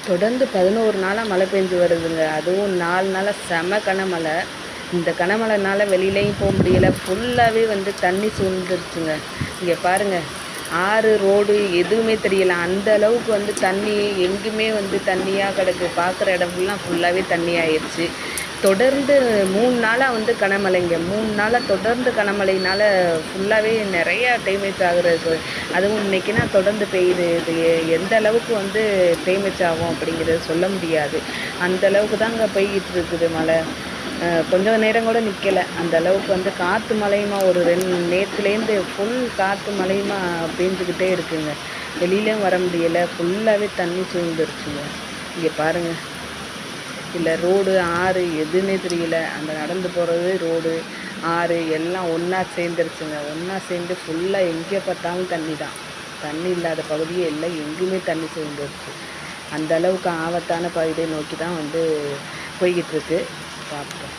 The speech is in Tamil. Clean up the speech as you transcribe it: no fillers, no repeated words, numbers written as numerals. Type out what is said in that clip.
தொடர்ந்து 11 நாளா மழை பெஞ்சு வருதுங்க. அதுவும் 4 நாளா செம கனமழை. இந்த கனமழைனால வெளியிலயும் போ முடியல. ஃபுல்லாவே வந்து தண்ணி சூழ்ந்துருச்சுங்க. இங்க பாருங்க. ஆறு, ரோடு எதுவுமே தெரியல. அந்த அளவுக்கு வந்து தண்ணி எங்குமே வந்து தண்ணியா கிடக்கு. பார்க்குற இடம் ஃபுல்லாவே தண்ணி ஆயிருச்சு. தொடர்ந்து 3 நாளா வந்து கனமழைங்க. 3 நாளா தொடர்ந்து கனமழையினால ஃபுல்லாவே நிறையா டேமேஜ் ஆகுறது. அதுவும் இன்னைக்குன்னா தொடர்ந்து பெய்யுது. இது எந்த அளவுக்கு வந்து டேமேஜ் ஆகும் அப்படிங்கிறது சொல்ல முடியாது. அந்த அளவுக்கு தாங்க பெய்யிட்டு இருக்குது மழை. கொஞ்சம் நேரம் கூட நிற்கலை. அந்த அளவுக்கு வந்து காற்று மழையுமா ஒரு நேற்றுலேருந்து ஃபுல் காற்று மழையுமா பேஞ்சுக்கிட்டே இருக்குங்க. வெளியிலையும் வர முடியலை. ஃபுல்லாகவே தண்ணி சூழ்ந்துருச்சுங்க. இங்கே பாருங்கள். இல்லை ரோடு, ஆறு எதுன்னே தெரியல. அந்த நடந்து போகிறது ரோடு, ஆறு எல்லாம் ஒன்றா சேர்ந்துருச்சுங்க. ஒன்றா சேர்ந்து ஃபுல்லாக எங்கே பார்த்தாலும் தண்ணி தான். தண்ணி இல்லாத பகுதியே இல்லை. எங்கேயுமே தண்ணி சூழ்ந்துருச்சு. அந்த அளவுக்கு ஆபத்தான பகுதியை நோக்கி தான் வந்து போய்கிட்டு இருக்கு. பார்ப்போம்.